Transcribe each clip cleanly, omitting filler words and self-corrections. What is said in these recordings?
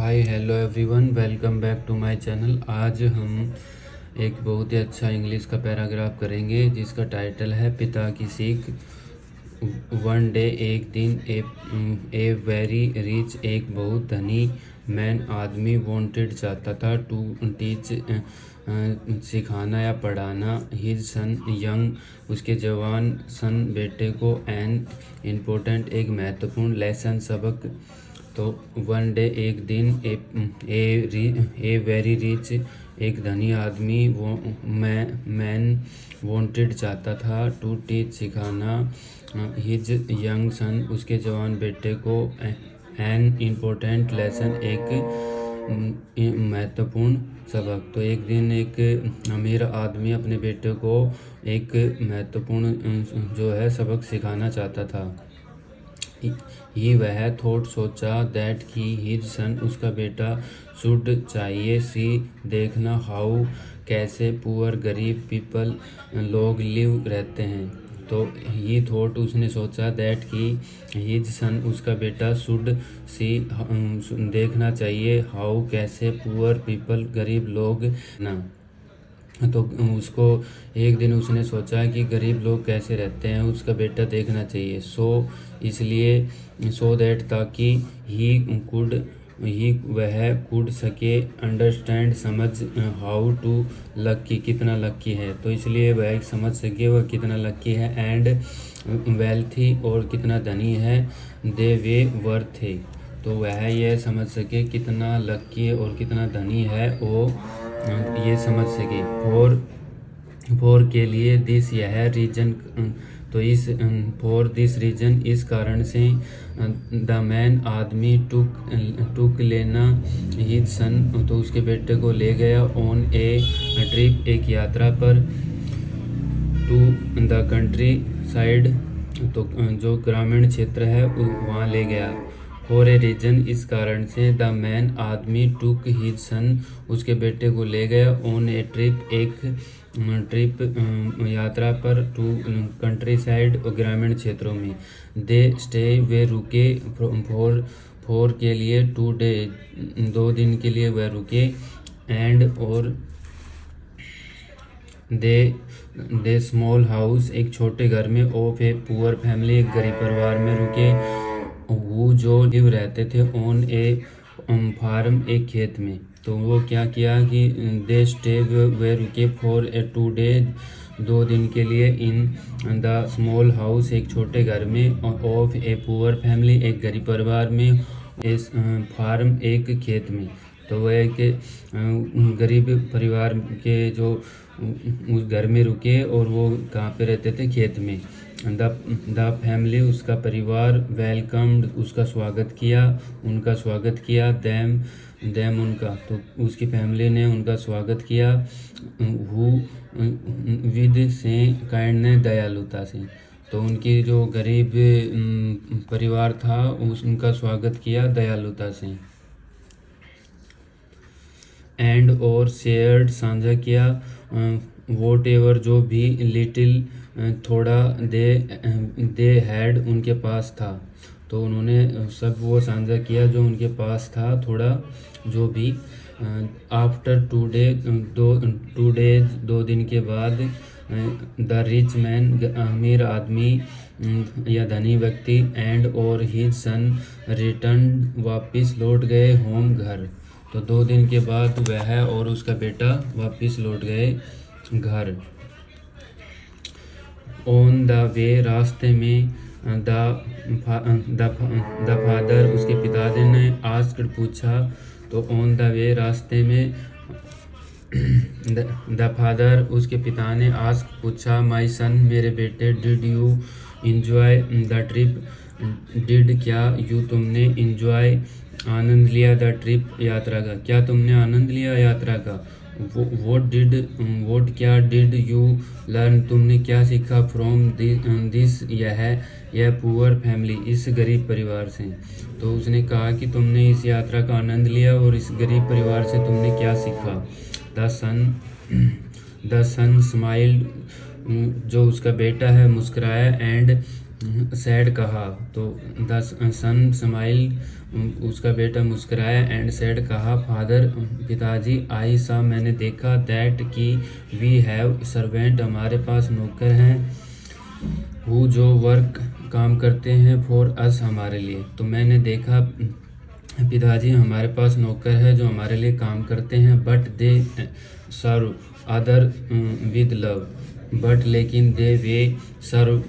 Hi hello everyone, welcome back to my channel. आज हम एक बहुत ही अच्छा इंग्लिश का पैराग्राफ करेंगे जिसका टाइटल है पिता की सीख। वन डे, एक दिन, ए वेरी रिच, एक बहुत धनी मैन आदमी वांटेड चाहता था टू टीच सिखाना या पढ़ाना हिज सन यंग उसके जवान सन बेटे को एन इम्पोर्टेंट एक महत्वपूर्ण लेसन सबक। तो वन डे एक दिन ए वेरी रिच एक धनी आदमी वो मैन वांटेड चाहता था टू टीच सिखाना हिज यंग सन उसके जवान बेटे को एन इम्पोर्टेंट लेसन एक महत्वपूर्ण सबक। तो एक दिन एक अमीर आदमी अपने बेटे को एक महत्वपूर्ण जो है सबक सिखाना चाहता था। ही वह थॉट सोचा दैट की हिज सन उसका बेटा शुड चाहिए सी देखना हाउ कैसे पुअर गरीब पीपल लोग लिव रहते हैं। तो ही थॉट उसने सोचा दैट की हिज सन उसका बेटा शुड सी देखना चाहिए हाउ कैसे पुअर पीपल गरीब लोग ना। तो उसको एक दिन उसने सोचा कि गरीब लोग कैसे रहते हैं उसका बेटा देखना चाहिए। इसलिए सो दैट ताकि वह कुड सके अंडरस्टैंड समझ हाउ टू लक्की कितना लक्की है। तो इसलिए वह समझ सके वह कितना लक्की है। एंड वेल्थी और कितना धनी है दे वे वर थे। तो वह यह समझ सके कितना लक्की और कितना धनी है वो ये समझ सके। फॉर के लिए दिस यह रीजन। तो इस फॉर दिस रीजन इस कारण से द मैन आदमी टुक लेना हिज सन तो उसके बेटे को ले गया ऑन ए ट्रिप एक यात्रा पर टू द कंट्री साइड। तो जो ग्रामीण क्षेत्र है वहाँ ले गया। फॉर ए रीजन इस कारण से द मैन आदमी टुक हिज सन उसके बेटे को ले गया ऑन ए ट्रिप एक ट्रिप यात्रा पर टू कंट्री साइड और ग्रामीण क्षेत्रों में। दे स्टे वे रुके फॉर के लिए 2 डे 2 दिन के लिए वह रुके। एंड और दे स्मॉल हाउस एक छोटे घर में ऑफ ए पुअर फैमिली एक गरीब परिवार में रुके। वो जो लिव रहते थे ऑन ए फार्म एक खेत में। तो वो क्या किया कि दे स्टे वे रुके फॉर ए 2 डे 2 दिन के लिए इन द स्मॉल हाउस एक छोटे घर में ऑफ ए पुअर फैमिली एक गरीब परिवार में इस फार्म एक खेत में। तो वह एक गरीब परिवार के जो उस घर में रुके और वो कहाँ पे रहते थे खेत में। द फैमिली उसका परिवार वेलकम्ड उसका स्वागत किया उनका स्वागत किया देम उनका। तो उसकी फैमिली ने उनका स्वागत किया हु विद से काइंडनेस दयालुता से। तो उनकी जो गरीब परिवार था उनका स्वागत किया दयालुता से। एंड और शेयर्ड साझा किया वॉट एवर जो भी लिटिल थोड़ा दे हैड उनके पास था। तो उन्होंने सब वो साझा किया जो उनके पास था थोड़ा जो भी। आफ्टर 2 डेज 2 दिन के बाद द रिच मैन अमीर आदमी या धनी व्यक्ति एंड और हिज सन रिटर्न वापिस लौट गए होम घर। तो 2 दिन के बाद वह और उसका बेटा वापिस लौट गए घर। ऑन द वे रास्ते में द फादर उसके पिता ने आस्क्ड पूछा। तो ऑन द वे रास्ते में द फादर उसके पिता ने आस्क पूछा माय सन मेरे बेटे did you enjoy the trip. Did क्या यू तुमने इंजॉय आनंद लिया द ट्रिप यात्रा का। क्या तुमने आनंद लिया यात्रा का। वोट क्या डिड यू लर्न तुमने क्या सीखा फ्रॉम दिस यह पुअर फैमिली इस गरीब परिवार से। तो उसने कहा कि तुमने इस यात्रा का आनंद लिया और इस गरीब परिवार से तुमने क्या सीखा। द सन स्माइल्ड जो उसका बेटा है मुस्कुराया एंड सैड कहा। तो द सन स्माइल्ड उसका बेटा मुस्कुराया एंड सेड कहा, फादर पिताजी, आई सा मैंने देखा, दैट कि वी हैव सर्वेंट हमारे पास नौकर हैं, हु जो वर्क काम करते हैं, फॉर अस हमारे लिए। तो मैंने देखा पिताजी हमारे पास नौकर है जो हमारे लिए काम करते हैं, but they serve other with love, but लेकिन दे वे सर्व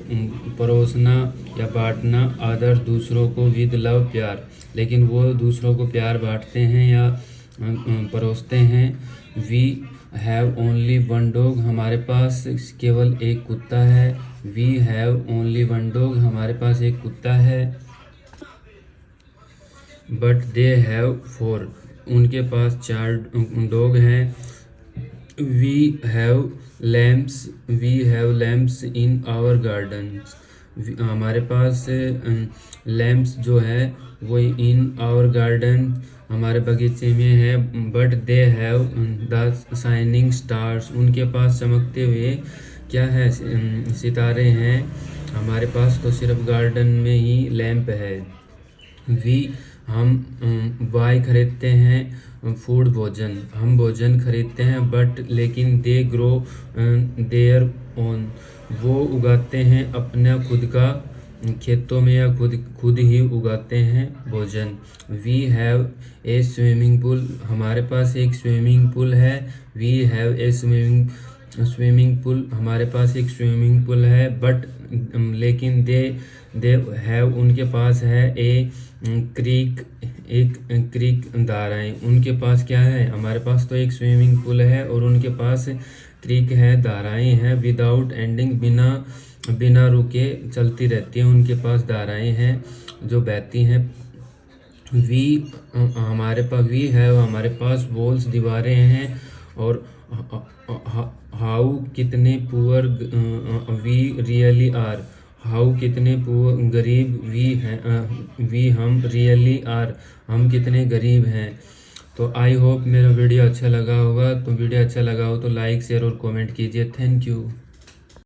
परोसना या बांटना, अदर दूसरों को, विद लव प्यार, लेकिन वो दूसरों को प्यार बांटते हैं या परोसते हैं। We have only one dog, हमारे पास केवल एक कुत्ता है। We have only one dog, हमारे पास एक कुत्ता है। बट दे हैव फोर, उनके पास 4 डॉग हैं। We have lamps in our garden, हमारे पास लैम्प्स जो है वो इन आवर गार्डन, हमारे बगीचे में है। But they have the shining stars, उनके पास चमकते हुए क्या है, सितारे हैं। हमारे पास तो सिर्फ गार्डन में ही लैंप है। हम बाय खरीदते हैं फूड, भोजन, हम भोजन खरीदते हैं। बट लेकिन दे ग्रो देयर ओन, वो उगाते हैं अपना खुद का खेतों में या खुद ही उगाते हैं भोजन। We have a swimming pool, हमारे पास एक स्विमिंग पूल है। We have a swimming pool, हमारे पास एक स्विमिंग पूल है। बट लेकिन दे हैव, उनके पास है एक क्रीक, धाराएं, उनके पास क्या है, हमारे पास तो एक स्विमिंग पूल है और उनके पास क्रीक है, धाराएं हैं। विदाउट एंडिंग, बिना रुके चलती रहती हैं, उनके पास धाराएं हैं जो बहती हैं। वी है हमारे पास वॉल्स, दीवारें हैं। और हाउ, कितने poor we really are, how कितने गरीब वी हम रियली आर, हम कितने गरीब हैं। तो आई होप मेरा वीडियो अच्छा लगा होगा। तो वीडियो अच्छा लगा हो तो लाइक शेयर और कमेंट कीजिए। Thank you.